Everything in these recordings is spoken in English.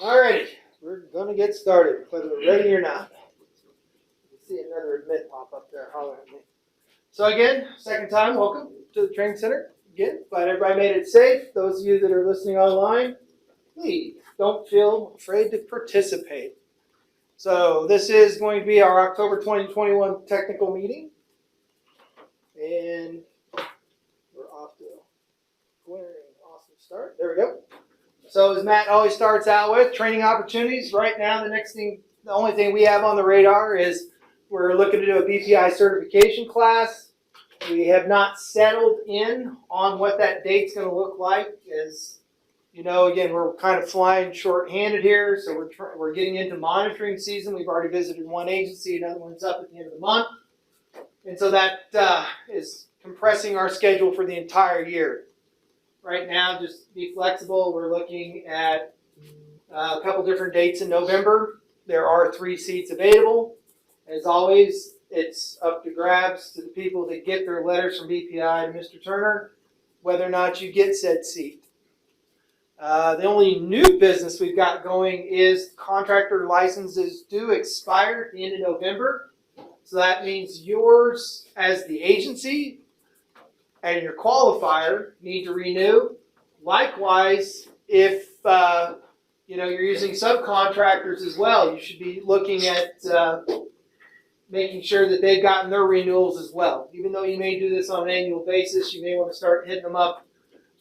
Alrighty, we're gonna get started, whether we're ready or not. You see another admit pop up there hollering at me. So again, second time, welcome to the Trainng Center. Again, glad everybody made it safe. Those of you that are listening online, please don't feel afraid to participate. So this is going to be our October 2021 technical meeting. And we're off to a glaring awesome start. There we go. So as Matt always starts out with, training opportunities. Right now, the only thing we have on the radar is we're looking to do a BPI certification class. We have not settled in on what that date's going to look like. As you know, again, we're kind of flying short-handed here, so we're getting into monitoring season. We've already visited one agency, another one's up at the end of the month. And so that is compressing our schedule for the entire year. Right now, just be flexible. We're looking at a couple different dates in November. There are 3 seats available. As always, it's up to grabs to the people that get their letters from BPI to Mr. Turner, whether or not you get said seat. The only new business we've got going is contractor licenses do expire at the end of November. So that means yours as the agency and your qualifier need to renew. Likewise, if you're using subcontractors as well, you should be looking at making sure that they've gotten their renewals as well. Even though you may do this on an annual basis, you may want to start hitting them up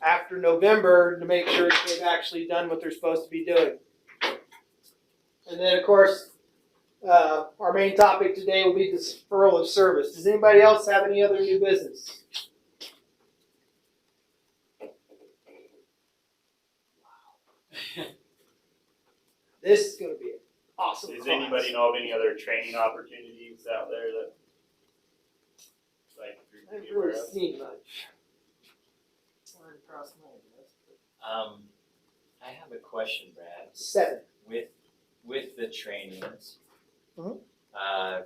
after November to make sure that they've actually done what they're supposed to be doing. And then, of course, our main topic today will be deferral of service. Does anybody else have any other new business? This is going to be an awesome Does class. anybody know of any other training opportunities out there that I haven't really seen much. Across my desk. I have a question, Brad. 7. With the trainings, Mhm. Are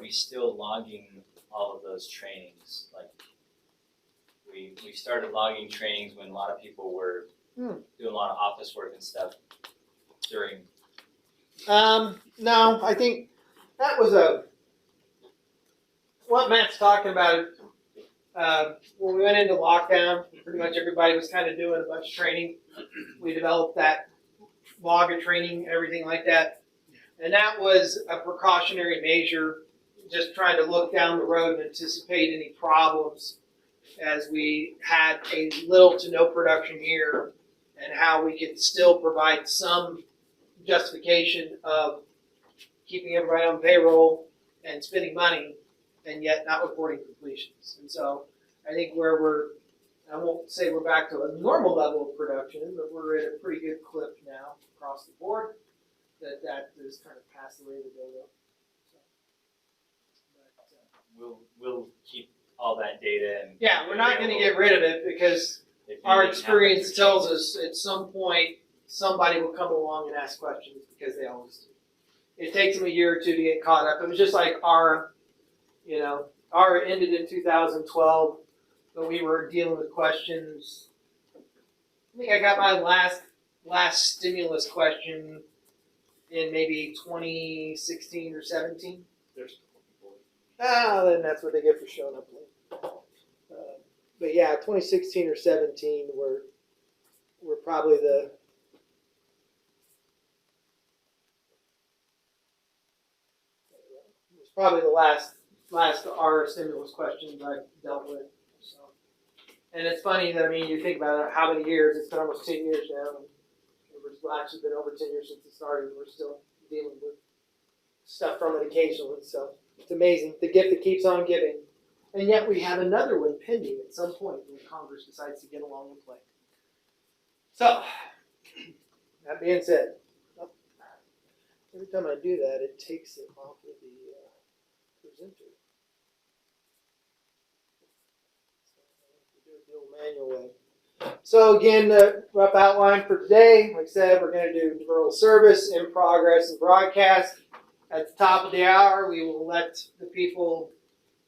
we still logging all of those trainings? Like we started logging trainings when a lot of people were doing a lot of office work and stuff during. No, I think that was what Matt's talking about. When we went into lockdown, pretty much everybody was kind of doing a bunch of training. We developed that log of training, everything like that. And that was a precautionary measure, just trying to look down the road and anticipate any problems as we had a little to no production year, and how we could still provide some justification of keeping everybody on payroll and spending money and yet not reporting completions. And so I think I won't say we're back to a normal level of production, but we're at a pretty good clip now across the board that is kind of past the way to go though. We'll keep all that data and. Yeah, we're not going to get rid of it because our experience tells us at some point somebody will come along and ask questions, because they always do. It takes them a year or two to get caught up. It was just like our ended in 2012, but we were dealing with questions. I think I got my last stimulus question in maybe 2016 or 17. Then that's what they get for showing up late. But yeah, 2016 or 17 were probably the last our stimulus questions I dealt with. So, and it's funny that, you think about it, how many years, it's been almost 10 years now, and it's actually been over 10 years since it started, and we're still dealing with stuff from it occasionally. So it's amazing, the gift that keeps on giving. And yet we have another one pending at some point when Congress decides to get along and play. So, that being said, every time I do that, it takes it off of the presenter. So I have to do it the old manual way. So again, the rough outline for today, like I said, we're going to do deferral service, in progress, and broadcast. At the top of the hour, we will let the people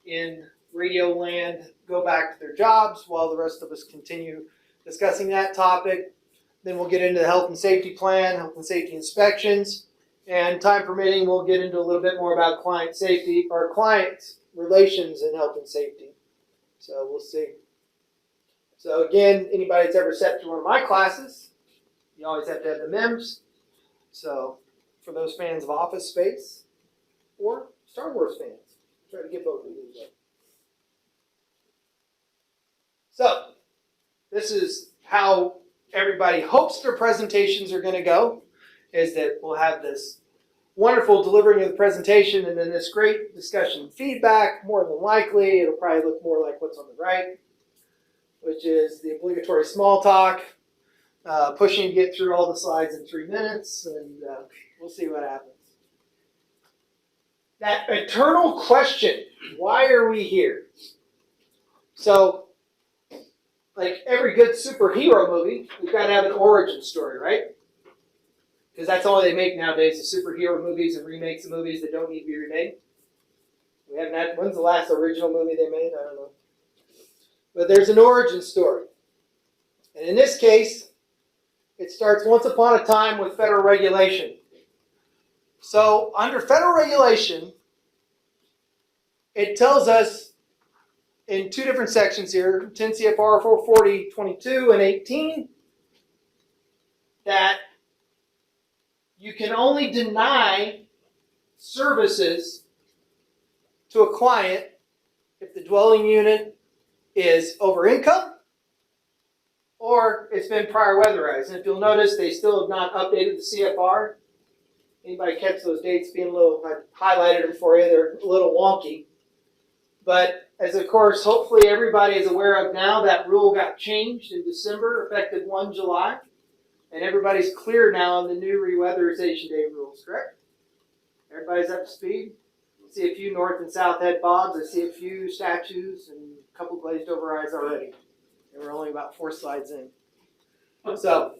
in radio land go back to their jobs while the rest of us continue discussing that topic. Then we'll get into the health and safety plan, health and safety inspections, and time permitting, we'll get into a little bit more about client safety or client relations and health and safety. So we'll see. So again, anybody that's ever sat through one of my classes, you always have to have the MEMS. So for those fans of Office Space or Star Wars fans, try to get both of these. So this is how everybody hopes their presentations are going to go, is that we'll have this wonderful delivering of the presentation and then this great discussion feedback. More than likely, it'll probably look more like what's on the right, which is the obligatory small talk, pushing to get through all the slides in 3 minutes, and we'll see what happens. That eternal question, why are we here? So, like every good superhero movie, we've got to have an origin story, right? Because that's all they make nowadays, is superhero movies and remakes of movies that don't need to be remade. We haven't had, when's the last original movie they made? I don't know. But there's an origin story. And in this case, it starts once upon a time with federal regulation. So under federal regulation, it tells us in 2 different sections here, 10 CFR 440.22 and 18, that you can only deny services to a client if the dwelling unit is over income or it's been prior weatherized. And if you'll notice, they still have not updated the CFR. Anybody catch those dates being a little, I highlighted them for you, they're a little wonky. But as of course, hopefully everybody is aware of now, that rule got changed in December, effective 1 July. And everybody's clear now on the new reweatherization day rules, correct? Everybody's up to speed? I see a few north and south head bogs. I see a few statues and a couple glazed over eyes already. And we're only about 4 slides in. So,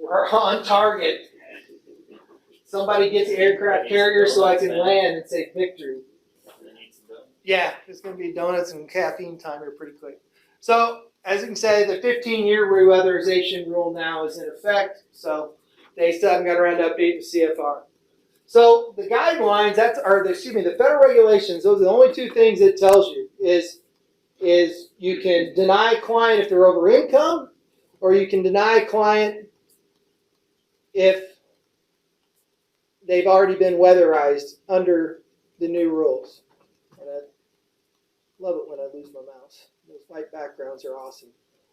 we're on target. Somebody gets the aircraft carrier so I can land and say victory. Yeah, it's going to be donuts and caffeine time here pretty quick. So, as you can say, the 15-year reweatherization rule now is in effect. So, they still haven't got around to updating the CFR. So, the guidelines, the federal regulations, those are the only 2 things it tells you is you can deny a client if they're over income, or you can deny a client if they've already been weatherized under the new rules. And I love it when I lose my mouse. Those white backgrounds are awesome.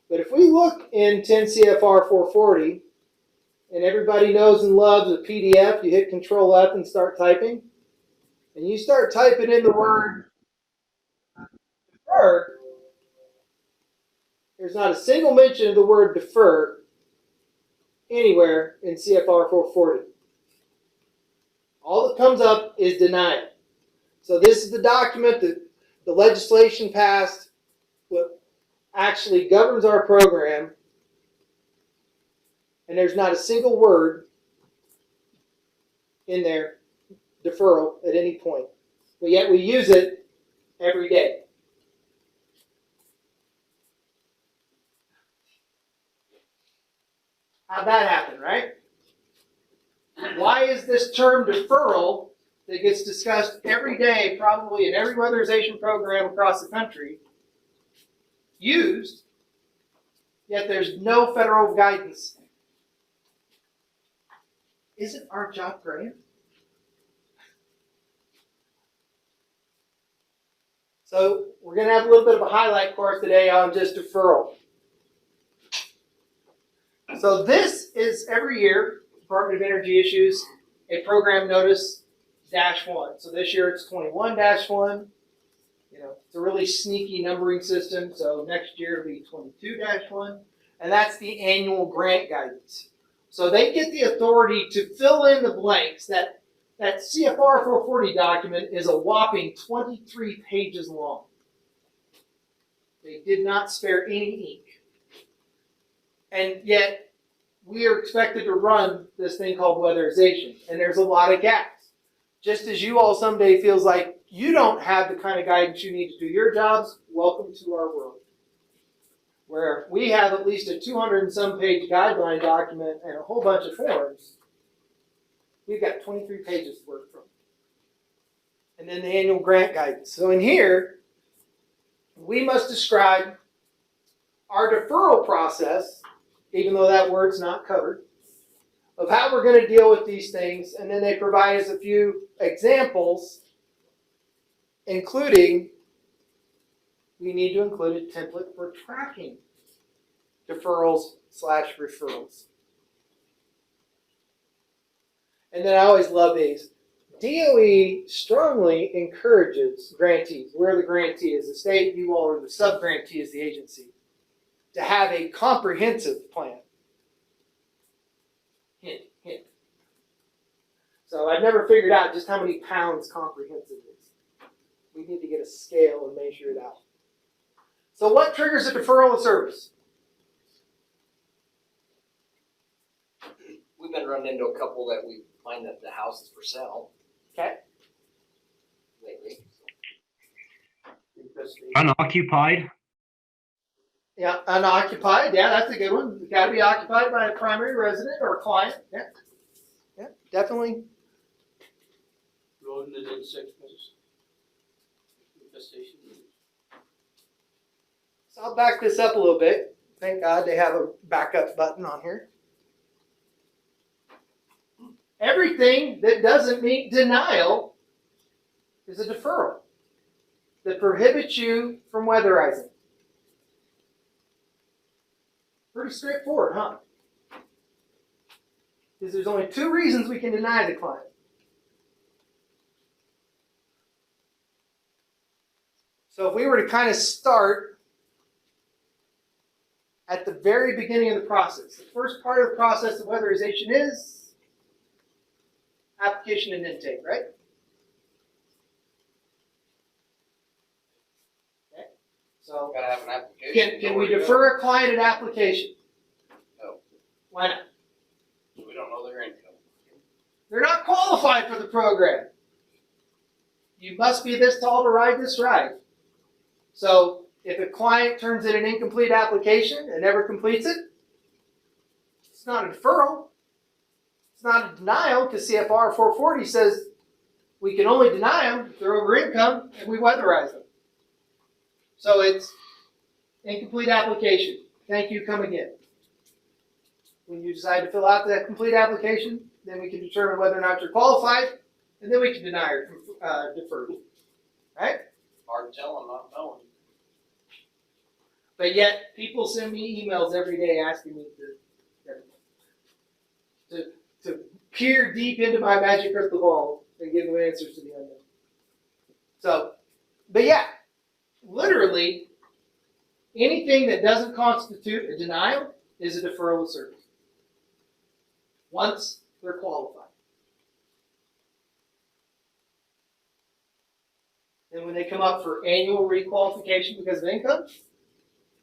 But if we look in 10 CFR 440, and everybody knows and loves a PDF, you hit Control F and start typing, and you start typing in the word defer, there's not a single mention of the word defer anywhere in CFR 440. All that comes up is denial. So this is the document that the legislation passed, what actually governs our program, and there's not a single word in there, deferral, at any point. But yet we use it every day. How'd that happen, right? Why is this term deferral that gets discussed every day, probably in every weatherization program across the country, used, yet there's no federal guidance? Isn't our job great? So we're going to have a little bit of a highlight course today on just deferral. So this is every year, Department of Energy issues a program notice -1. So this year it's 21-1. You know, it's a really sneaky numbering system. So next year it'll be 22-1. And that's the annual grant guidance. So they get the authority to fill in the blanks. That CFR 440 document is a whopping 23 pages long. They did not spare any ink. And yet, we are expected to run this thing called weatherization. And there's a lot of gaps. Just as you all someday feels like you don't have the kind of guidance you need to do your jobs, welcome to our world. where we have at least a 200 and some page guideline document and a whole bunch of forms, we've got 23 pages to work from. And then the annual grant guidance. So in here, we must describe our deferral process, even though that word's not covered, of how we're going to deal with these things. And then they provide us a few examples, including we need to include a template for tracking deferrals/referrals. And then I always love these. DOE strongly encourages grantees, we're the grantee is the state, you all are the sub-grantee is the agency, to have a comprehensive plan. Hint, hint. So I've never figured out just how many pounds comprehensive is. We need to get a scale and measure it out. So what triggers a deferral of service? We've been running into a couple that we find that the house is for sale Okay. lately. Unoccupied. Yeah, unoccupied. Yeah, that's a good one. It's got to be occupied by a primary resident or a client. Yeah, yeah, definitely. Rodent and insect infestation. So I'll back this up a little bit. Thank God they have a backup button on here. Everything that doesn't meet denial is a deferral that prohibits you from weatherizing. Pretty straightforward, huh? Because there's only two reasons we can deny the client. So if we were to kind of start at the very beginning of the process, the first part of the process of weatherization is application and intake, right? Okay. So Gotta have an application. can we defer a client at application? No. Why not? We don't know their income. They're not qualified for the program. You must be this tall to ride this ride. So if a client turns in an incomplete application and never completes it, it's not a deferral. It's not a denial because CFR 440 says we can only deny them if they're over income and we weatherize them. So it's incomplete application. Thank you, come again. When you decide to fill out that complete application, then we can determine whether or not you're qualified, and then we can deny or defer. Right? Hard telling, not knowing. But yet, people send me emails every day asking me to peer deep into my magic crystal ball and give them answers to the unknown. So, but yeah, literally, anything that doesn't constitute a denial is a deferral of service. Once they're qualified. And when they come up for annual requalification because of income,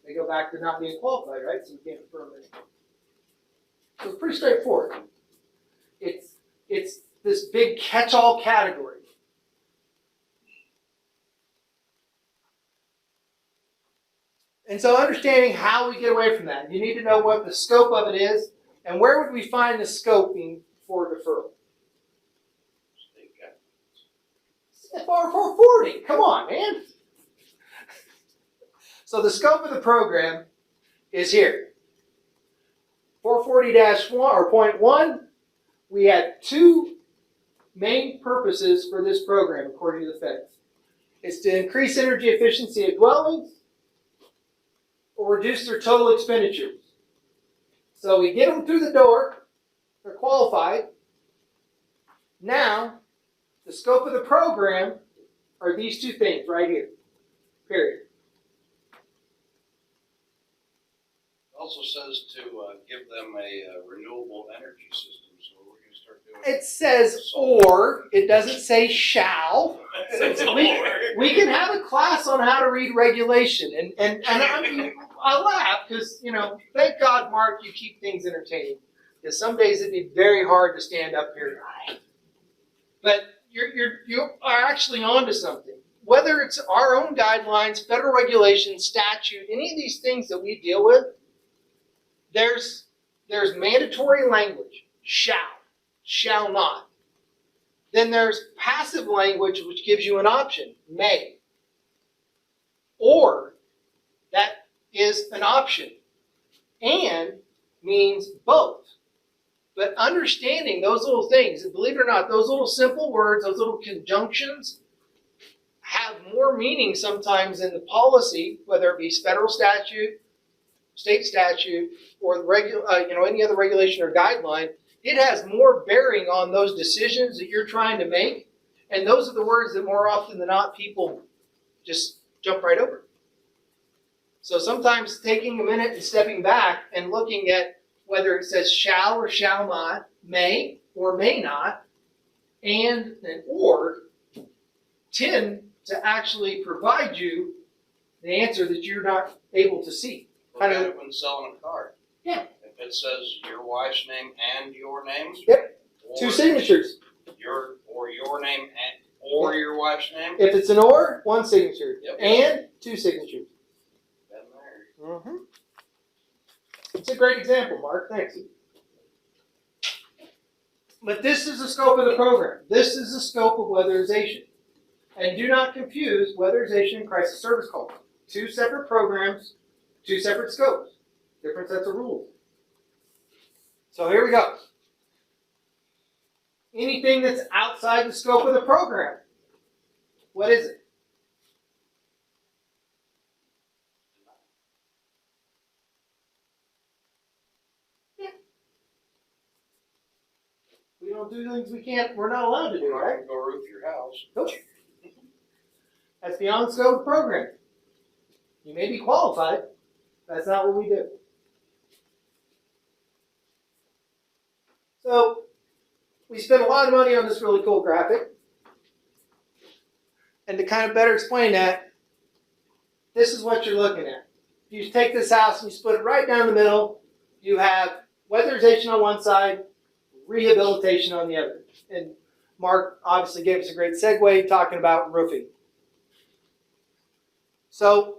they go back to not being qualified, right? So we can't defer them anymore. So it's pretty straightforward. It's this big catch-all category. And so understanding how we get away from that, you need to know what the scope of it is, and where would we find the scoping for deferral? CFR 440, come on, man. So the scope of the program is here. 440-1 or point 1, we had two main purposes for this program according to the feds. It's to increase energy efficiency of dwellings or reduce their total expenditures. So we get them through the door, they're qualified. Now, the scope of the program are these two things right here, period. Also says to give them a renewable energy system, so we're going to start doing It says or, it doesn't say shall. We can have a class on how to read regulation, and I laugh because, thank God, Mark, you keep things entertaining. Because some days it'd be very hard to stand up here. But you are actually onto something. whether it's our own guidelines, federal regulations, statute, any of these things that we deal with, there's mandatory language, shall not. Then there's passive language, which gives you an option, may. Or, that is an option. And means both. But understanding those little things, and believe it or not, those little simple words, those little conjunctions, have more meaning sometimes in the policy, whether it be federal statute, state statute, or any other regulation or guideline. It has more bearing on those decisions that you're trying to make, and those are the words that more often than not people just jump right over. So sometimes taking a minute and stepping back and looking at whether it says shall or shall not, may or may not, and or tend to actually provide you the answer that you're not able to see. Look at it when selling a car. Yeah. If it says your wife's name and your name. Yep. or 2 signatures. Your name and or your wife's name. If it's an or, 1 signature. Yep. And 2 signatures. Been there. Mm-hmm. It's a great example, Mark. Thanks. But this is the scope of the program. This is the scope of weatherization. And do not confuse weatherization and crisis service call. 2 separate programs, 2 separate scopes, different sets of rules. So here we go. Anything that's outside the scope of the program, what is it? Yeah. We don't do things we're not allowed to do, You're not right? gonna go roof your house. Nope. That's beyond the scope of the program. You may be qualified, that's not what we do. So, we spent a lot of money on this really cool graphic. And to kind of better explain that, this is what you're looking at. If you take this house and you split it right down the middle, you have weatherization on one side, rehabilitation on the other. And Mark obviously gave us a great segue talking about roofing. So,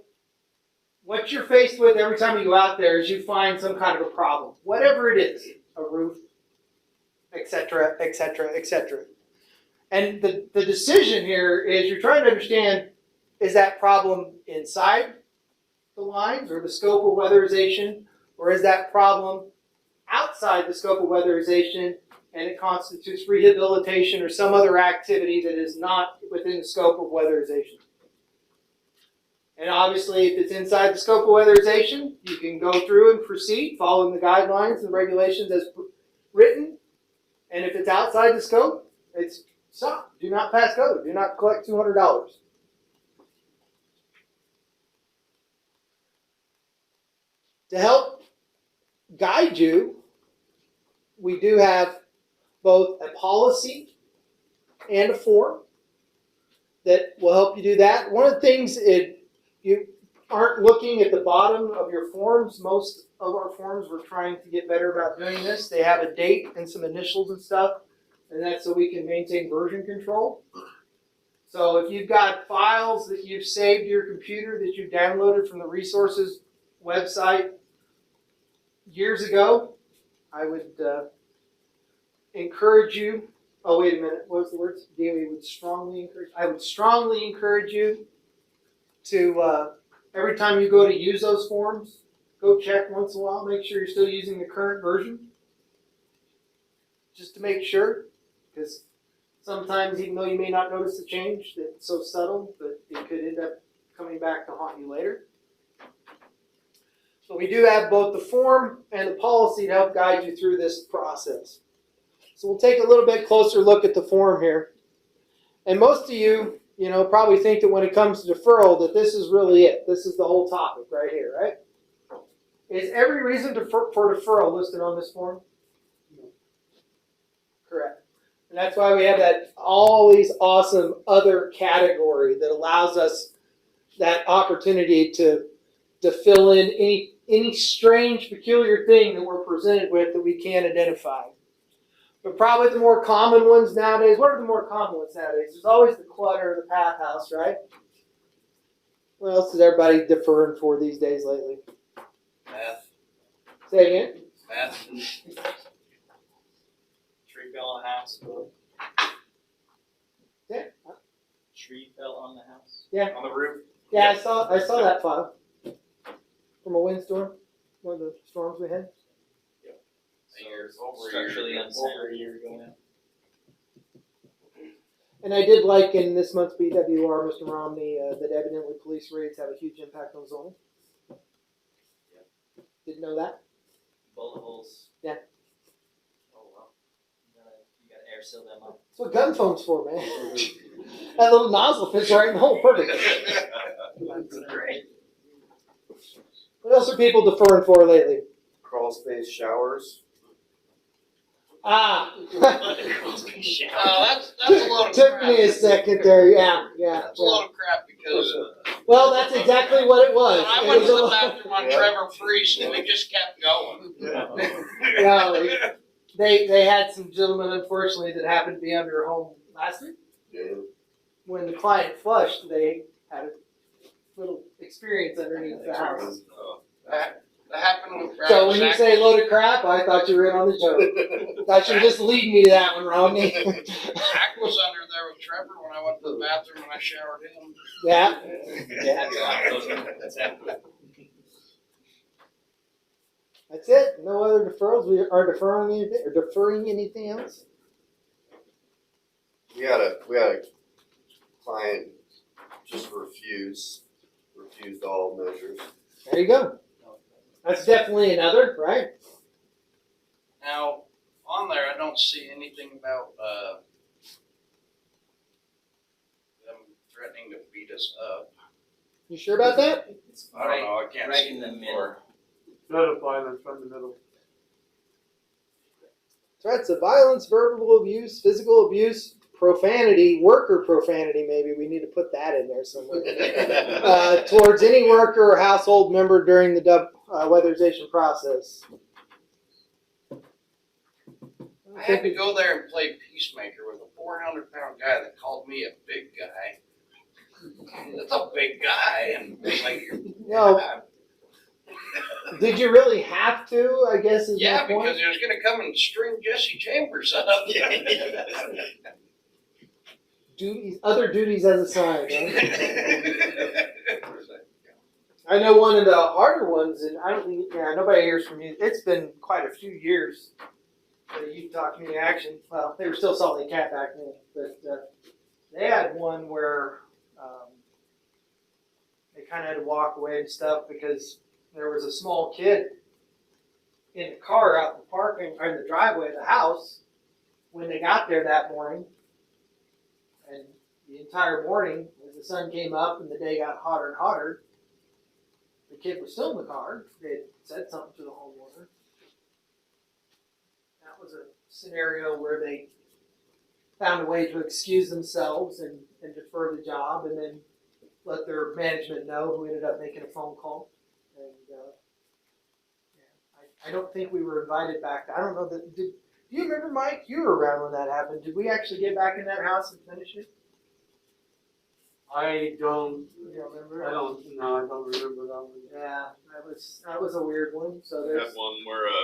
what you're faced with every time you go out there is you find some kind of a problem, whatever it is, a roof, etc., etc., etc. And the decision here is you're trying to understand, is that problem inside the lines or the scope of weatherization, or is that problem outside the scope of weatherization and it constitutes rehabilitation or some other activity that is not within the scope of weatherization? And obviously, if it's inside the scope of weatherization, you can go through and proceed following the guidelines and regulations as written. And if it's outside the scope, it's stop. Do not pass go. Do not collect $200. To help guide you, we do have both a policy and a form that will help you do that. One of the things you aren't looking at the bottom of your forms. Most of our forms, we're trying to get better about doing this. They have a date and some initials and stuff, and that's so we can maintain version control. So if you've got files that you've saved to your computer that you downloaded from the resources website years ago, I would encourage you. Oh, wait a minute. What was the word? I would strongly encourage you to, every time you go to use those forms, go check once in a while, make sure you're still using the current version. Just to make sure, because sometimes, even though you may not notice the change, it's so subtle, but it could end up coming back to haunt you later. So we do have both the form and the policy to help guide you through this process. So we'll take a little bit closer look at the form here. And most of you, probably think that when it comes to deferral that this is really it. This is the whole topic right here, right? Is every reason for deferral listed on this form? No. Correct. And that's why we have that always awesome other category that allows us that opportunity to fill in any strange, peculiar thing that we're presented with that we can't identify. But probably the more common ones nowadays. What are the more common ones nowadays? There's always the clutter, the path house, right? What else is everybody deferring for these days lately? Math, Say again. math. Tree fell on the house. Yeah. Tree fell on the house. On the roof. Yeah, I saw that file from a windstorm. One of the storms we had. So Years, over a year structurally ago. unsound. Over a year ago now. And I did like in this month's BWR, Mr. Romney, that evidently police raids have a huge impact on zoning. Didn't know that. Bullet holes. Yeah. Oh wow. You gotta air seal them up. That's what gun foam's for, man. That little nozzle fits right in the hole, perfect. That's great. What else are people deferring for lately? Crawl space showers. Ah. Oh, that's a load of Took crap. me a second there. Yeah. That's a load of crap because Well, that's exactly what it was. I It went was to a the lo- bathroom on Trevor Priest and we just kept going. Yeah, they had some gentlemen, unfortunately, that happened to be under a home last week. Yeah. When the client flushed, they had a little experience underneath the house. That happened with Brad. So when you say load of crap, I thought you were in on the joke. Thought you were just leading me to that one, Romney. Zach was under there with Trevor when I went to the bathroom and I showered him. Yeah. That's it. No other deferrals. We are deferring anything else. We had a client just refused all measures. There you go. That's definitely another, right? Now, on there, I don't see anything about, them threatening to beat us up. You sure about that? I don't know, I can't Right see in the them middle. for. Threat of violence from the middle. Threats of violence, verbal abuse, physical abuse, profanity, worker profanity, maybe. We need to put that in there somewhere. Towards any worker or household member during the weatherization process. I had to go there and play peacemaker with a 400-pound guy that called me a big guy. That's a big guy, and it's like, No. Did you really have to, I guess, is yeah, my point? because he was gonna come and string Jesse Chambers up. Duties, other duties as assigned, right? I know one of the harder ones, and I don't think, nobody hears from you. It's been quite a few years that you talked community action. Well, they were still Salt Lake Cat back then, but they had one where they kind of had to walk away and stuff because there was a small kid in the car out in the parking or in the driveway of the house when they got there that morning. And the entire morning, as the sun came up and the day got hotter and hotter, the kid was still in the car. They had said something to the homeowner. That was a scenario where they found a way to excuse themselves and defer the job and then let their management know, who ended up making a phone call. And I don't think we were invited back. I don't know that. Do you remember, Mike? You were around when that happened. Did we actually get back in that house and finish it? I don't You don't remember? I don't remember that one. Yeah, that was a weird one. So We there's had one where a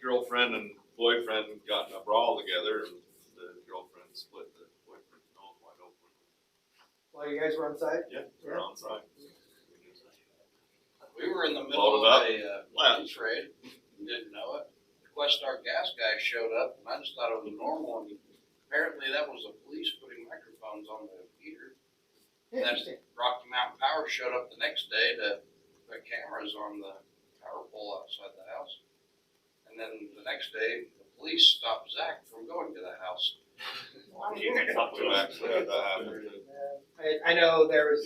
girlfriend and boyfriend got in a brawl together, and the girlfriend split the boyfriend's nose wide open. while you guys were on site. Yeah, they're on site. We were in the middle Loaded of up. a police raid, didn't know it. Questar gas guy showed up, and I just thought it was normal, and apparently that was the police putting microphones on the heater. Interesting. Rocky Mountain Power showed up the next day to put cameras on the power pole outside the house. And then the next day, the police stopped Zach from going to the house. We actually had that happen. I know there was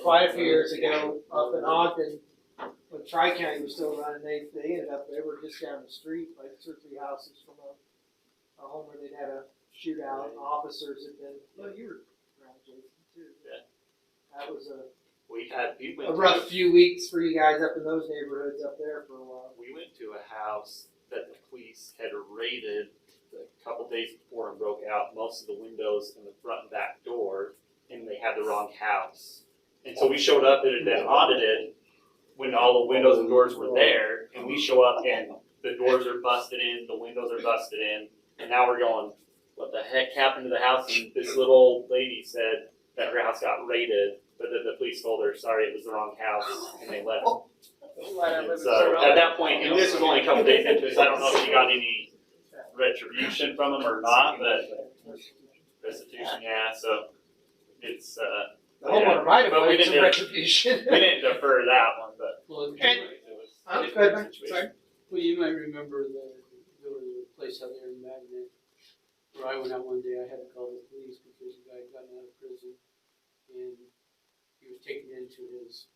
quite a few years ago up in Ogden when Tri-County was still running. They ended up, they were just down the street, like 2 or 3 houses from a home where they'd had a shootout. Officers had been. Well, you were around, Jason, too. Yeah. That was We a rough few weeks for you guys up in those neighborhoods up there for a while. We went to a house that the police had raided a couple days before it broke out, most of the windows in the front and back door, and they had the wrong house. And so we showed up, it had been audited when all the windows and doors were there, and we show up and the doors are busted in, the windows are busted in, and now we're going, what the heck happened to the house? And this little old lady said that her house got raided, but the police told her, sorry, it was the wrong house, and they left. And so at that point, and this was only a couple days into it, so I don't know if she got any retribution from them or not, but restitution, yeah, so it's, The homeowner might have But we wanted some didn't- retribution. we didn't defer that one, but Well, And- it was Oh, a go ahead, different Mike. situation. Sorry. well, you might remember there was a place out there in Magnet where I went out one day, I had to call the police because the guy had gotten out of prison and he was taken into his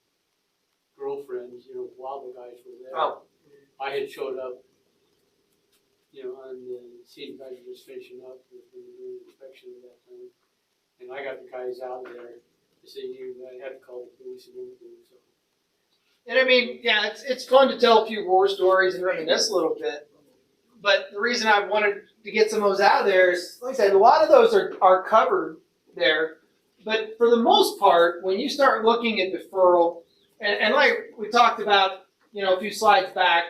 girlfriend's, while the guys were there. Oh. I had showed up, on the scene, guys were just finishing up, we were doing an inspection at that time. And I got the guys out of there, to say, I had to call the police and everything, so. And I mean, yeah, it's fun to tell a few war stories and reminisce a little bit. But the reason I wanted to get some of those out of there is, like I said, a lot of those are covered there. But for the most part, when you start looking at deferral, and like we talked about, a few slides back,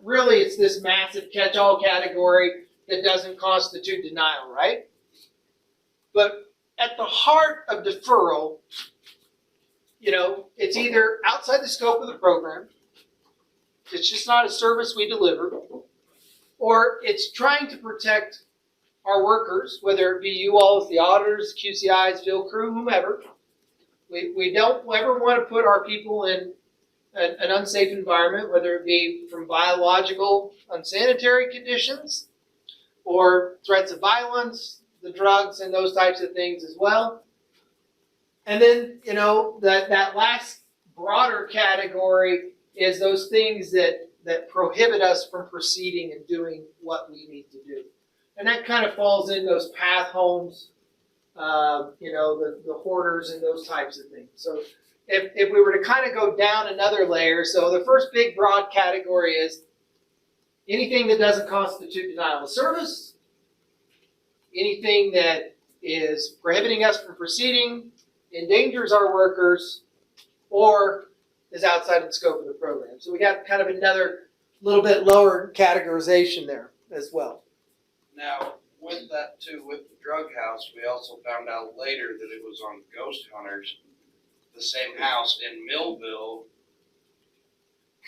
really it's this massive catch-all category that doesn't constitute denial, right? But at the heart of deferral, it's either outside the scope of the program, it's just not a service we deliver, or it's trying to protect our workers, whether it be you all as the auditors, QCIs, field crew, whomever. We don't ever want to put our people in an unsafe environment, whether it be from biological unsanitary conditions or threats of violence, the drugs, and those types of things as well. And then, that last broader category is those things that prohibit us from proceeding and doing what we need to do. And that kind of falls in those path homes, the hoarders and those types of things. So if we were to kind of go down another layer, so the first big broad category is anything that doesn't constitute denial of service, anything that is prohibiting us from proceeding, endangers our workers, or is outside of the scope of the program. So we got kind of another little bit lower categorization there as well. Now, with that too, with the drug house, we also found out later that it was on Ghost Hunters, the same house in Millville.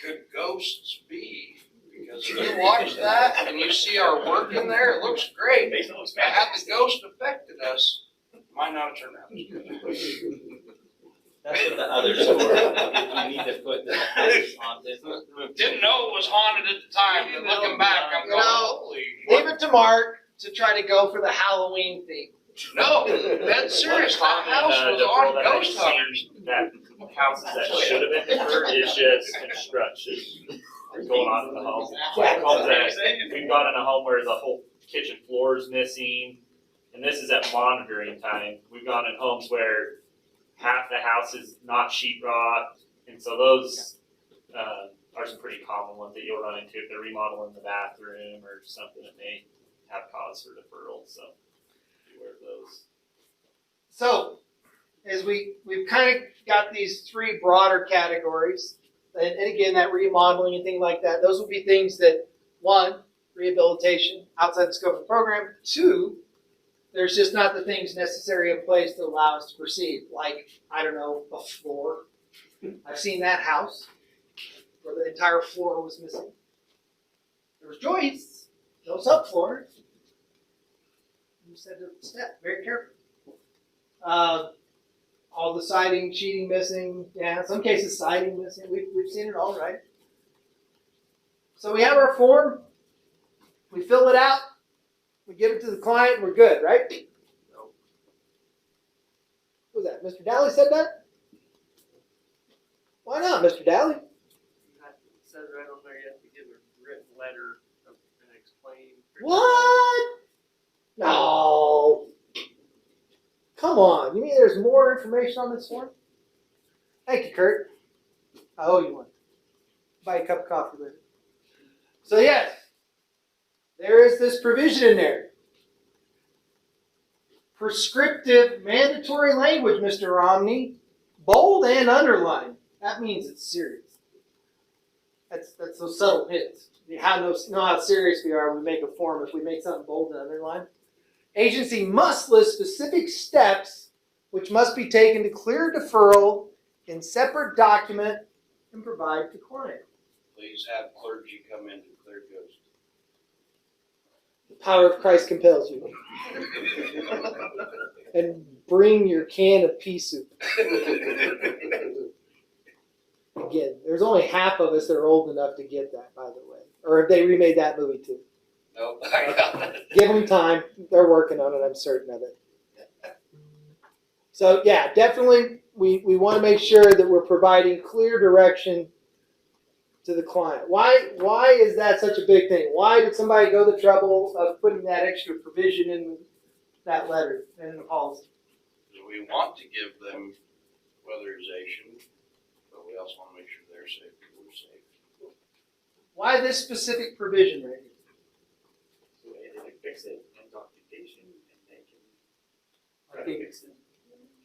Could ghosts be? Because if you watch that and you see our work in there, it looks great. But had the ghost affected us, it might not have turned out as good. That's what the others for. You need to put the others on this. Didn't know it was haunted at the time, but looking back, I'm going, holy. Leave it to Mark to try to go for the Halloween theme. No, that's serious. That house was on Ghost Hunters. That houses that should have been deferred is just construction going on in the home. Like homes that, we've gone in a home where the whole kitchen floor is missing, and this is at monitoring time. We've gone in homes where half the house is not sheetrock, and so those are some pretty common ones that you'll run into if they're remodeling the bathroom or something that may have cause for deferral, so be aware of those. So, as we've kind of got these three broader categories, and again, that remodeling and things like that, those will be things that, one, rehabilitation outside the scope of the program. Two, there's just not the things necessary in place to allow us to proceed, like, I don't know, a floor. I've seen that house where the entire floor was missing. There was joists, no subfloor. You just had to step very carefully. All the siding, sheeting missing. Yeah, in some cases siding missing. We've seen it all, right? So we have our form. We fill it out. We give it to the client. We're good, right? No. Who was that? Mr. Dally said that? Why not, Mr. Dally? It says right on there you have to give a written letter and explain. What? No. Come on. You mean there's more information on this form? Thank you, Kurt. I owe you one. Buy a cup of coffee later. So yes, there is this provision in there. prescriptive, mandatory language, Mr. Romney. Bold and underlined. That means it's serious. That's those subtle hits. You know how serious we are when we make a form if we make something bold and underlined. Agency must list specific steps which must be taken to clear deferral in separate document and provide to client. Please have clergy come in to clear ghost. The power of Christ compels you. And bring your can of pea soup. Again, there's only half of us that are old enough to get that, by the way. Or if they remade that movie too. Nope, I got it. Give them time. They're working on it. I'm certain of it. So yeah, definitely we want to make sure that we're providing clear direction to the client. Why is that such a big thing? Why did somebody go the trouble of putting that extra provision in that letter and in the policy? We want to give them weatherization, but we also want to make sure they're safe and we're safe. Why this specific provision right here? So they can fix it in documentation and they can I think fix it.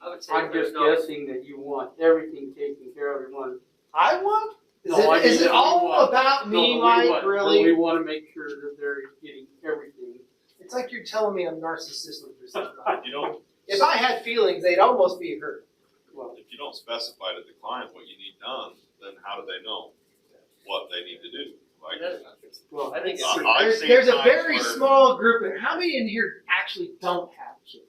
I would say I'm there's just no, guessing that you want everything taken care of in one. I want? Is No, I it, is mean, it we all want- about me, No, Mike, we want, really? We want to make sure that they're getting everything. It's like you're telling me I'm narcissistic or something. You don't, If I had feelings, they'd almost be hurt. Well, if you don't specify to the client what you need done, then how do they know what they need to do? Like, well, I think it's, I've There's, seen there's a times very where- small group, and how many in here actually don't have kids?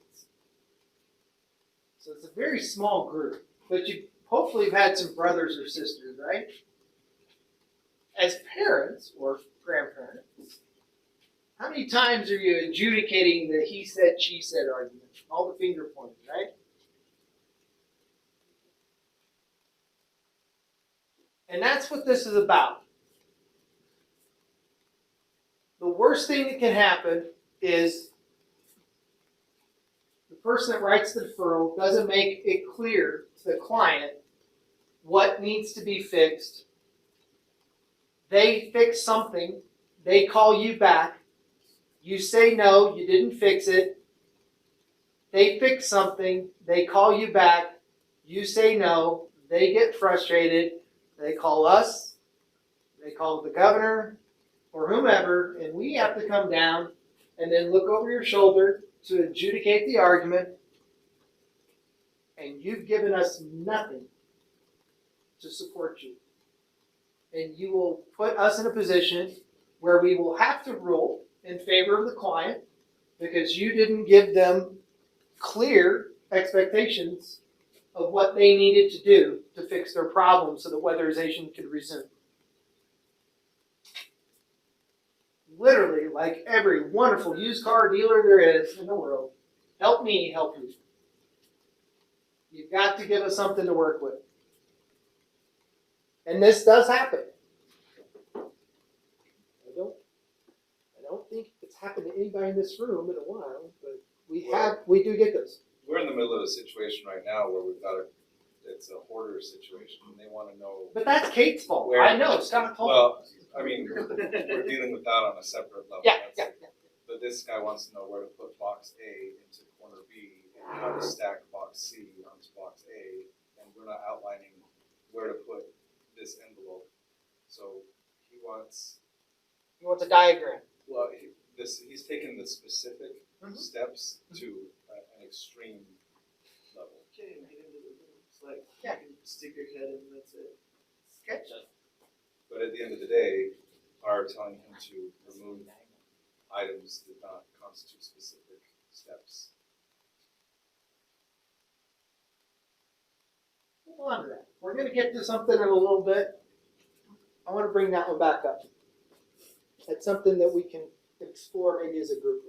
So it's a very small group, but you hopefully have had some brothers or sisters, right? As parents or grandparents, how many times are you adjudicating the he said, she said argument? All the finger pointing, right? And that's what this is about. The worst thing that can happen is the person that writes the deferral doesn't make it clear to the client what needs to be fixed. They fix something, they call you back, you say no, you didn't fix it. They fix something, they call you back, you say no, they get frustrated, they call us, they call the governor, or whomever, and we have to come down and then look over your shoulder to adjudicate the argument, and you've given us nothing to support you. And you will put us in a position where we will have to rule in favor of the client because you didn't give them clear expectations of what they needed to do to fix their problem so that weatherization could resume. Literally, like every wonderful used car dealer there is in the world, help me help you. You've got to give us something to work with. And this does happen. I don't think it's happened to anybody in this room in a while, but we do get this. We're in the middle of a situation right now where it's a hoarder situation, and they wanna know. But that's Kate's fault. Where- I know, Scott told me. Well, I mean, we're dealing with that on a separate level. Yeah. But this guy wants to know where to put box A into corner B, and how to stack box C onto box A, and we're not outlining where to put this envelope. So he wants, He wants a diagram. well, he's taken the specific Mhm. steps to an extreme level. can't even get into the room. It's like, Yeah. you can stick your head in and that's it. Sketch. But at the end of the day, are telling him to remove items that do not constitute specific steps. Hold on to that. We're going to get to something in a little bit. I want to bring that one back up. That's something that we can explore maybe as a group.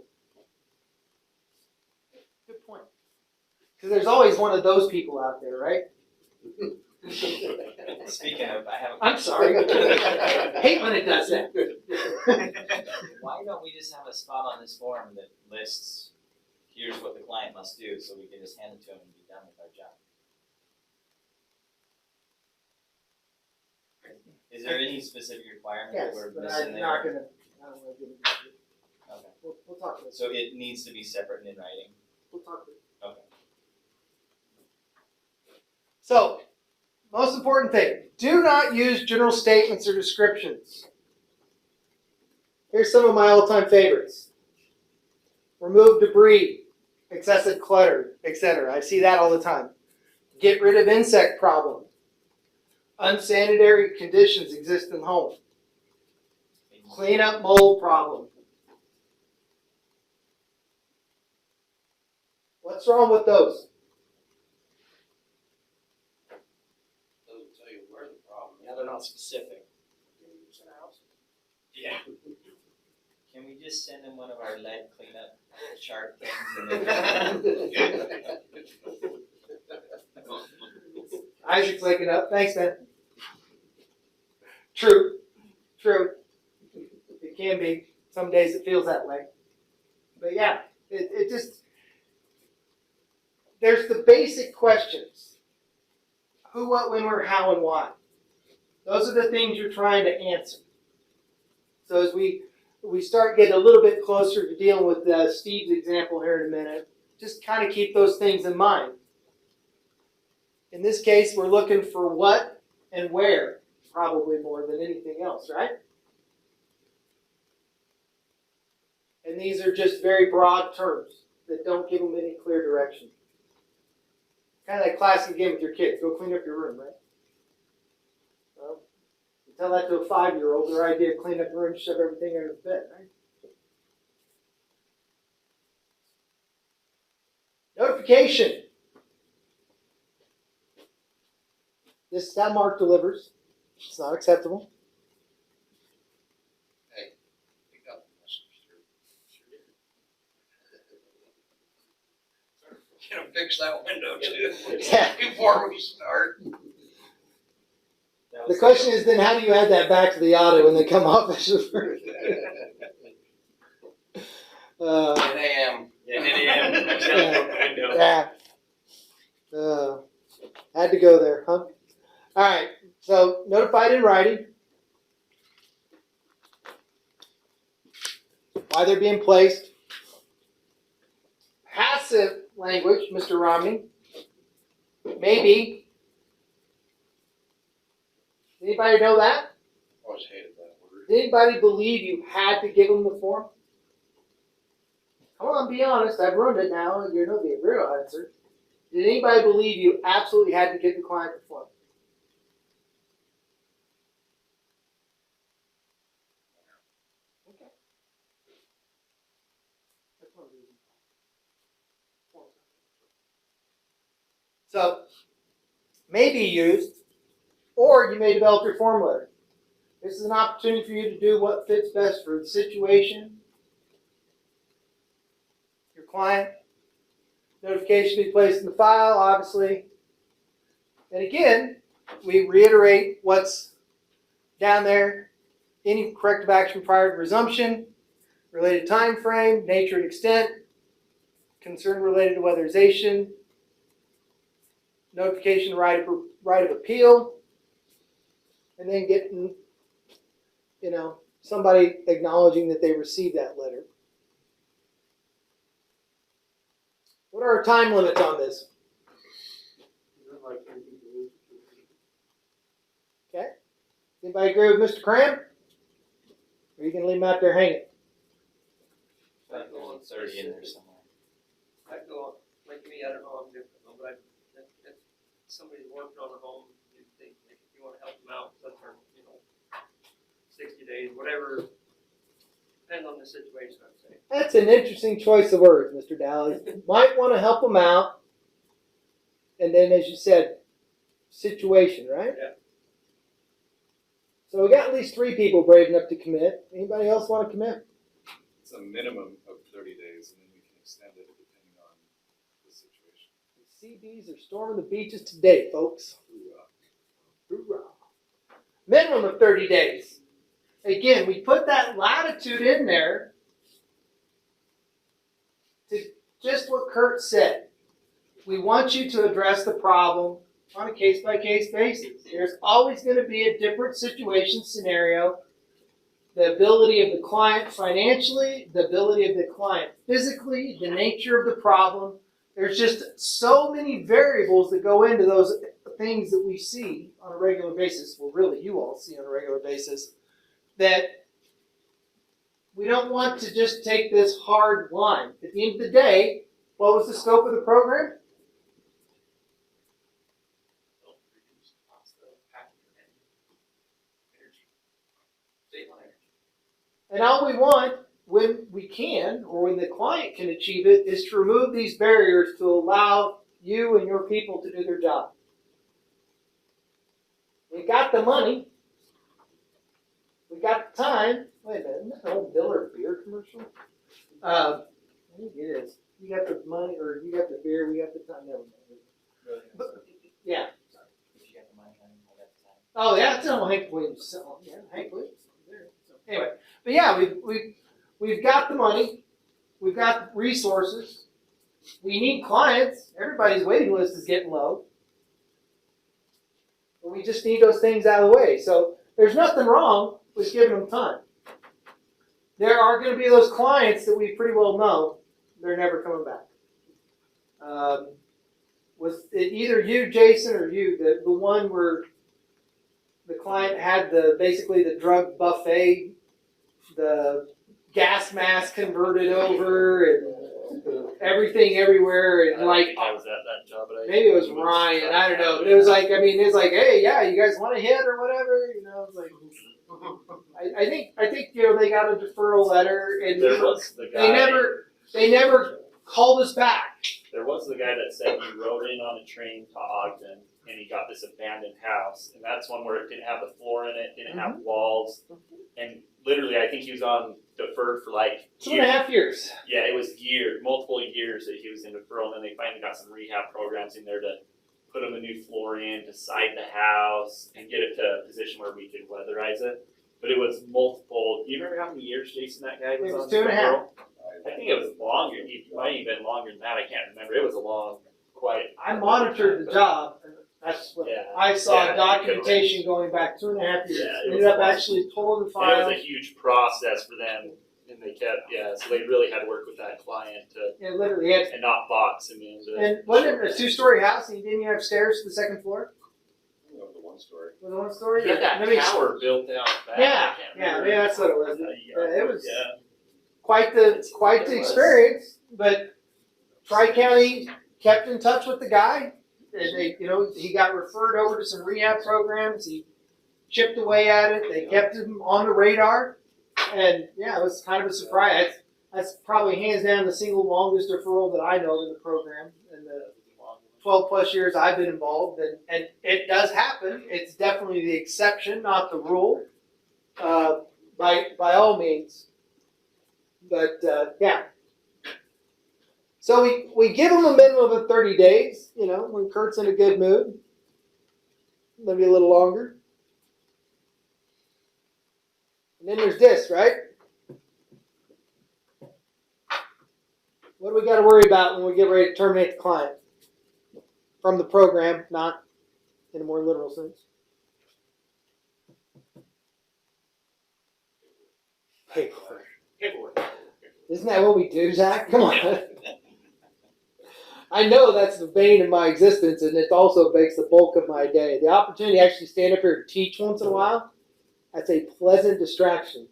Good point. Because there's always one of those people out there, right? Speaking of, I have a I'm sorry. Hate when it does that. Why don't we just have a spot on this form that lists, here's what the client must do, so we can just hand it to them and be done with our job? Is there any specific requirement that Yes, we're but missing I'm there? not going to. I don't want to get into it. Okay. We'll talk about it. So it needs to be separate and in writing? We'll talk. Okay. So, most important thing, do not use general statements or descriptions. Here's some of my all-time favorites. Remove debris, excessive clutter, etc. I see that all the time. Get rid of insect problem. Unsanitary conditions exist in home. Clean up mold problem. What's wrong with those? Doesn't tell you where the problem is. Yeah, they're not specific. Yeah. Can we just send them one of our lead cleanup chart things and then? Isaac's waking up. Thanks, man. True. It can be. Some days it feels that way. But yeah, it just, there's the basic questions. Who, what, when, where, how, and why. Those are the things you're trying to answer. So as we start getting a little bit closer to dealing with Steve's example here in a minute, just kind of keep those things in mind. In this case, we're looking for what and where, probably more than anything else, right? And these are just very broad terms that don't give them any clear direction. Kind of like classic game with your kids. Go clean up your room, right? Well, you tell that to a 5-year-old, their idea of clean up your room, shove everything under the bed, right? Notification. This is how Mark delivers. It's not acceptable. Pick up the message. Gonna fix that window too. Yeah. Before we start. The question is then, how do you add that back to the auto when they come off? 10 a.m. Yeah, 10 a.m. I shut the window. Yeah. Had to go there, huh? All right. So notified in writing. Why they're being placed. Passive language, Mr. Romney. Maybe. Anybody know that? Always hated that word. Did anybody believe you had to give them the form? Come on, be honest. I've ruined it now. You know the real answer. Did anybody believe you absolutely had to give the client the form? Okay. That's one reason. So, may be used, or you may develop your form letter. This is an opportunity for you to do what fits best for the situation, your client. Notification to be placed in the file, obviously. And again, we reiterate what's down there. Any corrective action prior to resumption, related time frame, nature and extent, concern related to weatherization, notification right of appeal, and then getting, somebody acknowledging that they received that letter. What are our time limits on this? Okay. Anybody agree with Mr. Cram? Or are you going to leave him out there hanging? Like 30 in there somewhere. I go, like me, I don't know, I'm different, but if somebody's working on a home, you think, if you wanna help them out, that's our, 60 days, whatever, depends on the situation, I'd say. That's an interesting choice of words, Mr. Dowling. Might want to help them out. And then, as you said, situation, right? Yeah. So we got at least 3 people brave enough to commit. Anybody else want to commit? It's a minimum of 30 days, and then we can extend it depending on the situation. The CBs are storming the beaches today, folks. Hoorah. Minimum of 30 days. Again, we put that latitude in there to just what Kurt said. We want you to address the problem on a case-by-case basis. There's always going to be a different situation scenario. The ability of the client financially, the ability of the client physically, the nature of the problem, There's just so many variables that go into those things that we see on a regular basis, well, really, you all see on a regular basis, that we don't want to just take this hard line. At the end of the day, what was the scope of the program? And all we want, when we can, or when the client can achieve it, is to remove these barriers to allow you and your people to do their job. We got the money. We got the time. Wait a minute, isn't that the old Miller beer commercial? I think it is. You got the money, or you got the beer, we got the time. Never mind. But, yeah. If you got the money, I got the time. Oh, yeah, it's on Hank Williams' song. Yeah, Hank Williams. There. So, anyway, but yeah, we've got the money. We've got the resources. We need clients. Everybody's waiting list is getting low. But we just need those things out of the way. So there's nothing wrong with giving them time. There are going to be those clients that we pretty well know they're never coming back. Was it either you, Jason, or you, the one where the client had basically the drug buffet, the gas mask converted over, and everything everywhere, and like I was at that job, but maybe it was Ryan, I don't know, but it was like, I mean, it's like, hey, yeah, you guys want to hit or whatever, you know, it's like. I think you know they got a deferral letter, and there was the guy. they never called us back. There was the guy that said he rode in on a train to Ogden and he got this abandoned house, and that's one where it didn't have the floor in it, didn't have walls, and literally I think he was on deferred for like 2.5 years. Yeah, it was multiple years that he was in deferral, and then they finally got some rehab programs in there to put him a new floor in, to side the house, and get it to a position where we could weatherize it. But it was multiple. Do you remember how many years, Jason, that guy was on? It was 2.5. deferral? I think it was longer. It might have been longer than that. I can't remember. It was a long, I monitored the job, and that's what I saw documentation going back 2.5 years. Yeah, Ended up actually pulling the It file. was a huge process for them, and they kept so they really had to work with that client to It literally had. and not box him into. And wasn't it a 2-story house, and you didn't even have stairs to the second floor? Of the one story. Was it 1 story? He had that Maybe- tower built out back. Yeah, I can't yeah, remember. that's what it was. It was Yeah. quite the experience, but Tri-County kept in touch with the guy. They, you know, he got referred over to some rehab programs. He chipped away at it. They kept him on the radar, and yeah, it was kind of a surprise. That's probably hands down the single longest deferral that I know in the program in the 12 plus years I've been involved, and it does happen. It's definitely the exception, not the rule, by all means. But yeah. So we give them a minimum of 30 days, you know, when Kurt's in a good mood. Maybe a little longer. And then there's this, right? What do we got to worry about when we get ready to terminate the client? From the program, not in a more literal sense. Paperwork. Isn't that what we do, Zach? Come on. I know that's the bane of my existence, and it also makes the bulk of my day. The opportunity to actually stand up here and teach once in a while, that's a pleasant distraction.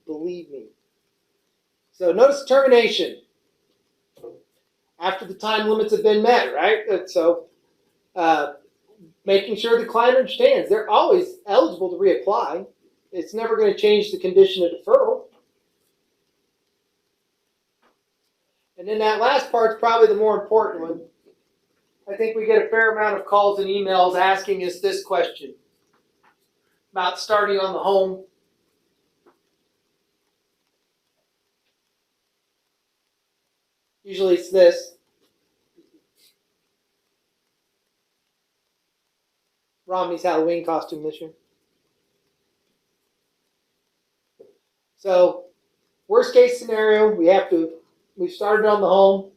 Believe me. So notice termination. After the time limits have been met, right? So making sure the client understands they're always eligible to reapply. It's never going to change the condition of deferral. And then that last part's probably the more important one. I think we get a fair amount of calls and emails asking us this question about starting on the home. Usually it's this. Romney's Halloween costume this year. So, worst case scenario, we've started on the home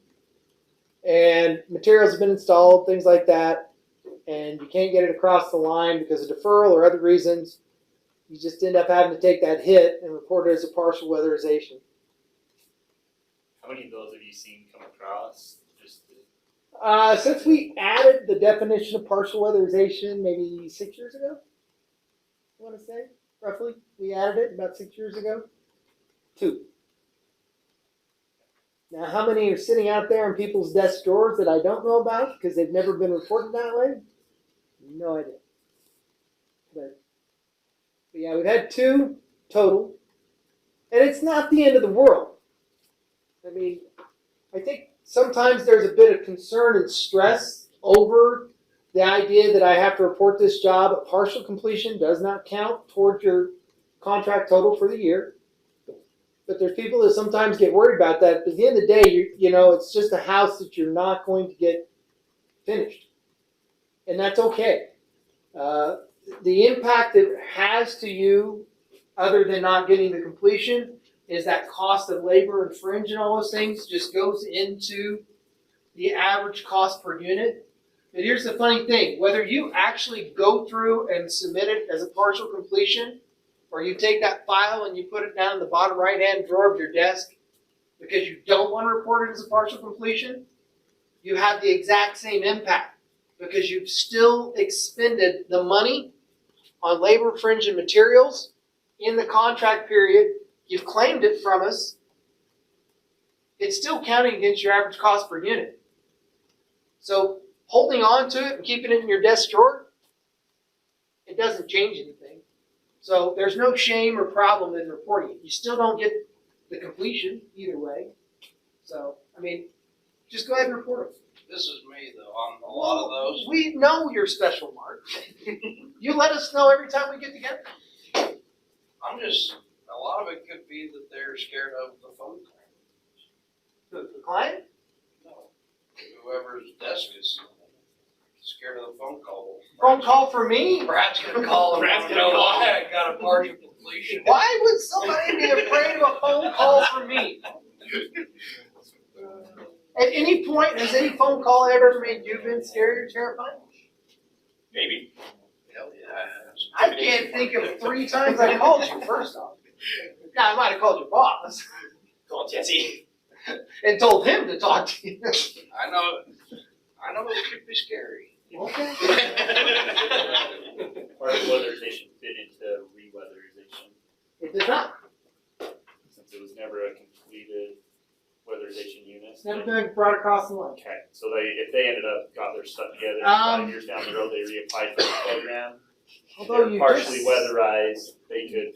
and materials have been installed, things like that, and you can't get it across the line because of deferral or other reasons. You just end up having to take that hit and report it as a partial weatherization. How many of those have you seen come across? Just Since we added the definition of partial weatherization maybe 6 years ago, I want to say, roughly, we added it about 6 years ago. 2. Now, how many are sitting out there in people's desk drawers that I don't know about because they've never been reported that way? No idea. But yeah, we've had 2 total. And it's not the end of the world. I mean, I think sometimes there's a bit of concern and stress over the idea that I have to report this job. A partial completion does not count towards your contract total for the year. But there's people that sometimes get worried about that. But at the end of the day, you know, it's just a house that you're not going to get finished. And that's okay. The impact it has to you, other than not getting the completion, is that cost of labor and fringe and all those things just goes into the average cost per unit. But here's the funny thing, whether you actually go through and submit it as a partial completion, or you take that file and you put it down in the bottom right-hand drawer of your desk because you don't want to report it as a partial completion, you have the exact same impact because you've still expended the money on labor, fringe, and materials in the contract period. You've claimed it from us. It's still counting against your average cost per unit. So holding on to it and keeping it in your desk drawer, it doesn't change anything. So there's no shame or problem in reporting it. You still don't get the completion either way. So, I mean, just go ahead and report it. This is me though, on a lot of those. We know you're special, Mark. You let us know every time we get together. I'm just, a lot of it could be that they're scared of the phone call. The client? No. Whoever's desk is scared of the phone call. Phone call for me? Brad's gonna call and Brad's want to gonna know call. why I got a partial completion. Why would somebody be afraid of a phone call from me? At any point, has any phone call ever made you been scared or terrified? Maybe. Hell yeah. I can't think of 3 times I called you, first off. Now, I might have called your boss Call Jesse. and told him to talk to you. I know it could be scary. Okay. Partial weatherization fit into re-weatherization It does not. since it was never a completed weatherization unit. It's never been brought across the line. Okay, so if they ended up, got their stuff together, 5 years down the road, they reapplied for the program. Although They're you partially just, weatherized, they could.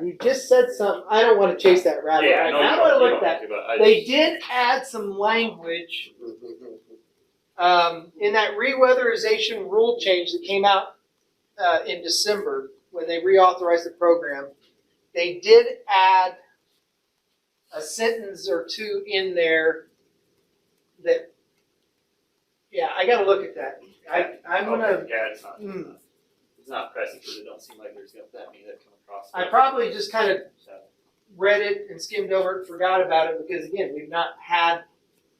you just said something. I don't want to chase that rabbit. Yeah, I right know now. you I want to don't look at have that. to, but I They just- did add some language in that re-weatherization rule change that came out in December when they reauthorized the program. They did add a sentence or 2 in there that, yeah, I got to look at that. I'm gonna. Okay, yeah, it's not. Mm, It's not pressing because it don't seem like there's that many that come across. I probably just kind of So, read it and skimmed over it and forgot about it because, again, we've not had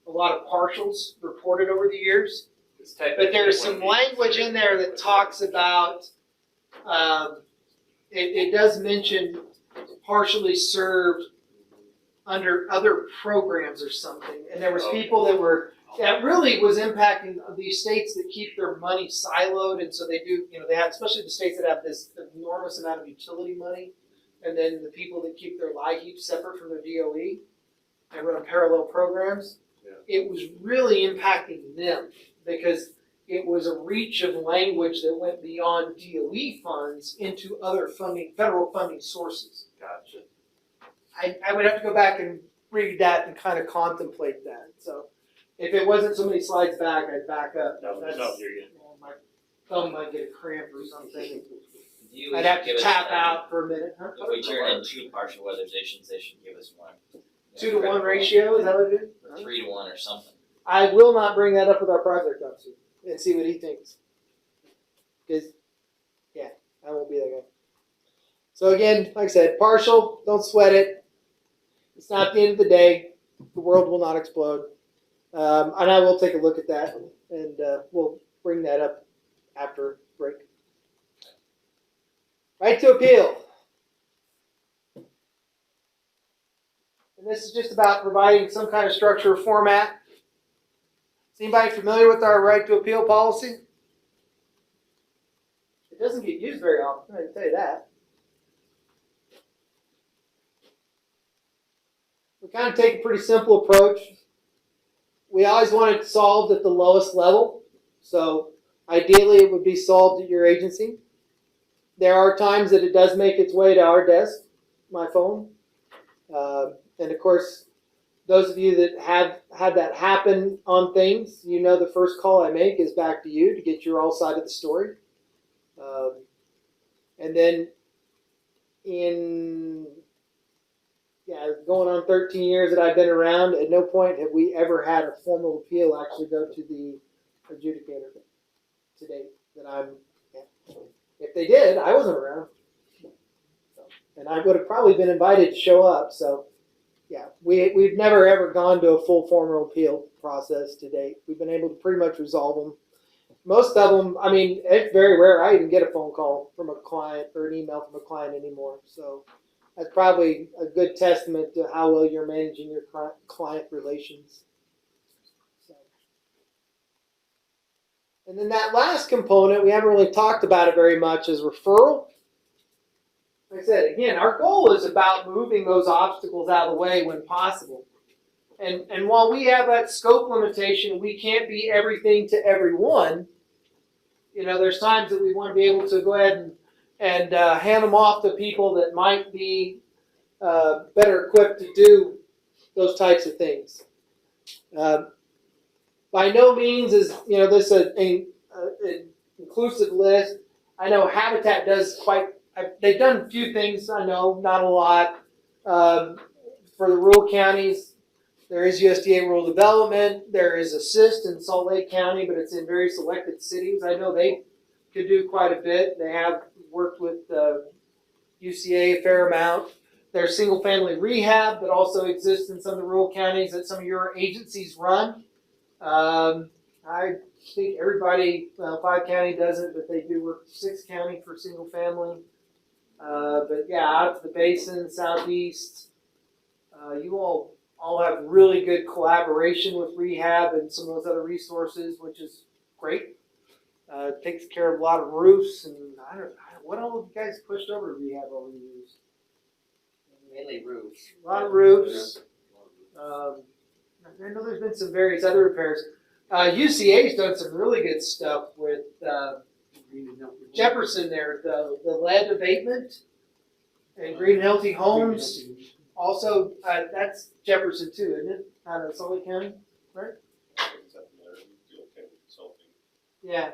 a lot of partials reported over the years. it's technically But there's one some of these- language in there that talks about, it does mention partially served under other programs or something. And there was people that really was impacting these states that keep their money siloed. And so they do, they have, especially the states that have this enormous amount of utility money. And then the people that keep their LIHEAP separate from their DOE and run parallel programs. Yeah. It was really impacting them because it was a reach of language that went beyond DOE funds into other federal funding sources. Gotcha. I would have to go back and read that and kind of contemplate that. So if it wasn't so many slides back, I'd back up. No, That's- you're good. my thumb might get a cramp or something. You I'd have give to us, tap out for a minute. Huh? If we turn in 2 partial weatherizations, they should give us 1. 2-to-1 ratio, is that what it is? Or 3-to-1 or something. I will not bring that up with our project officer and see what he thinks. Because, yeah, I won't be that guy. So again, like I said, partial, don't sweat it. It's not the end of the day. The world will not explode. And I will take a look at that, and we'll bring that up after break. Right to appeal. And this is just about providing some kind of structure or format Is anybody familiar with our right to appeal policy? It doesn't get used very often, I can tell you that. We kind of take a pretty simple approach. We always want it solved at the lowest level. So ideally it would be solved at your agency. There are times that it does make its way to our desk, my phone. And of course, those of you that have had that happen on things, you know the first call I make is back to you to get your all side of the story. And then going on 13 years that I've been around, at no point have we ever had a formal appeal actually go to the adjudicator to date that I'm at. If they did, I wasn't around. And I would have probably been invited to show up. So, yeah, we've never ever gone to a full formal appeal process to date. We've been able to pretty much resolve them. Most of them, I mean, it's very rare I even get a phone call from a client or an email from a client anymore. So that's probably a good testament to how well you're managing your client relations. So. And then that last component, we haven't really talked about it very much, is referral. Like I said, again, our goal is about moving those obstacles out of the way when possible. And while we have that scope limitation, we can't be everything to everyone. You know, there's times that we want to be able to go ahead and hand them off to people that might be better equipped to do those types of things. By no means is this an inclusive list. I know Habitat does they've done a few things. I know not a lot for the rural counties. There is USDA rural development. There is Assist in Salt Lake County, but it's in very selected cities. I know they could do quite a bit. They have worked with UCA a fair amount. There's single family rehab that also exists in some of the rural counties that some of your agencies run. I think everybody, 5 county does it, but they do work 6 county for single family. But yeah, out to the basin, southeast, you all have really good collaboration with rehab and some of those other resources, which is great. Takes care of a lot of roofs, and what all have you guys pushed over to rehab over the years? Mainly roofs. A lot of roofs. I know there's been some various other repairs. UCA's done some really good stuff with Jefferson there, the lead abatement and Green Healthy Homes. Also, that's Jefferson too, isn't it? Out of Salt Lake County, right? Yeah.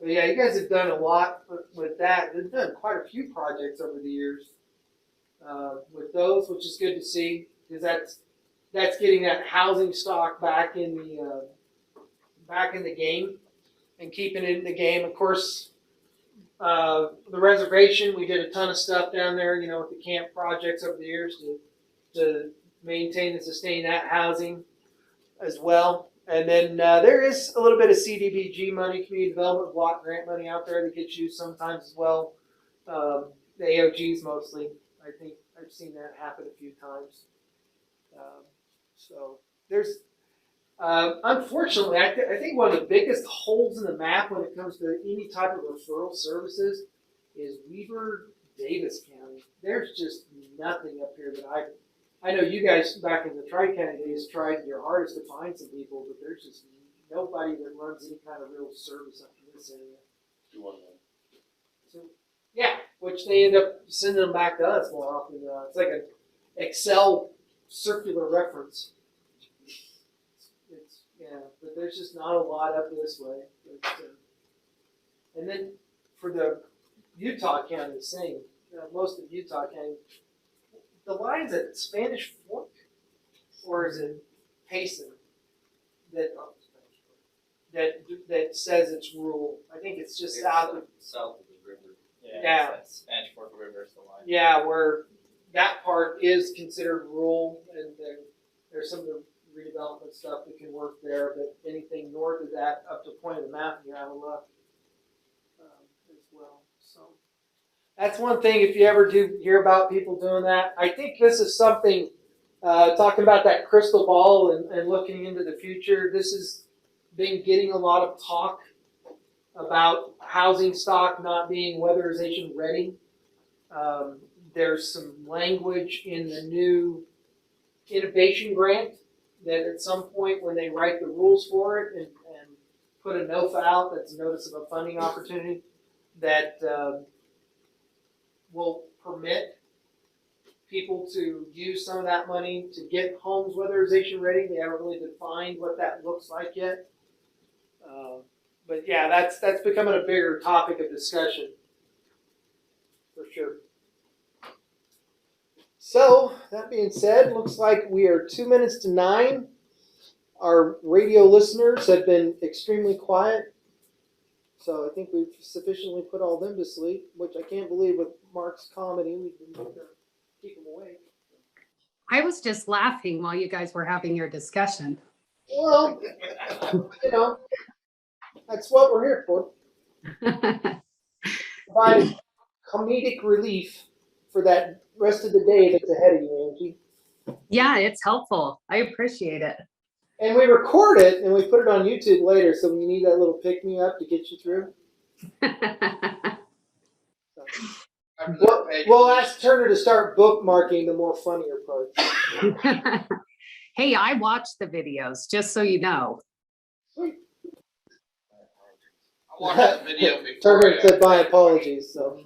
But yeah, you guys have done a lot with that. They've done quite a few projects over the years with those, which is good to see, because that's getting that housing stock back in the game and keeping it in the game. Of course, the reservation, we did a ton of stuff down there, with the camp projects over the years to maintain and sustain that housing as well. And then there is a little bit of CDBG money, community development block grant money out there that gets used sometimes as well. The AOGs mostly. I think I've seen that happen a few times. So there's, unfortunately, I think one of the biggest holes in the map when it comes to any type of referral services is Weber, Davis County. There's just nothing up here that I know you guys back in the Tri-County days tried your hardest to find some people, but there's just nobody that runs any kind of real service up in this area. So, yeah, which they end up sending them back to us more often. It's like an Excel circular reference. But there's just not a lot up this way. And then for the Utah County, the same. Most of Utah County, the line's at Spanish Fork, or is it Payson that says it's rural? I think it's just south of the river. Yeah. Spanish Fork River is the line. Yeah, where that part is considered rural, and there's some of the redevelopment stuff that can work there, but anything north of that, up to the point of the mountain, you're out of luck as well. So that's one thing, if you ever do hear about people doing that. I think this is something, talking about that crystal ball and looking into the future, this is been getting a lot of talk about housing stock not being weatherization ready. There's some language in the new innovation grant that at some point when they write the rules for it and put a NOFA out, that's a notice of a funding opportunity, that will permit people to use some of that money to get homes weatherization ready. They haven't really defined what that looks like yet. But yeah, that's becoming a bigger topic of discussion for sure. So that being said, looks like we are 2 minutes to 9. Our radio listeners have been extremely quiet, so I think we've sufficiently put all them to sleep, which I can't believe with Mark's comedy we've been able to keep them awake. I was just laughing while you guys were having your discussion. Well, you know, that's what we're here for. Provide comedic relief for that rest of the day that's ahead of you, Angie. Yeah, it's helpful. I appreciate it. And we record it and we put it on YouTube later, so when you need that little pick-me-up to get you through. We'll ask Turner to start bookmarking the more funnier parts. Hey, I watch the videos, just so you know. Sweet. I watched that video before. Turner said my apologies. So,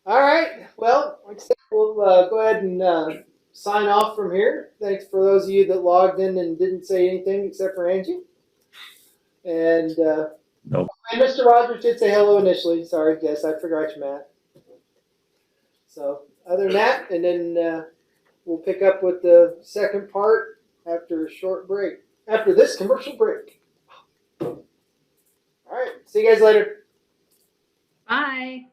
all right. Well, like I said, we'll go ahead and sign off from here. Thanks for those of you that logged in and didn't say anything except for Angie. And Nope. And Mr. Rogers did say hello initially. Sorry, yes, I forgot you, Matt. So other than that, and then we'll pick up with the second part after a short break. After this commercial break. All right. See you guys later. Bye.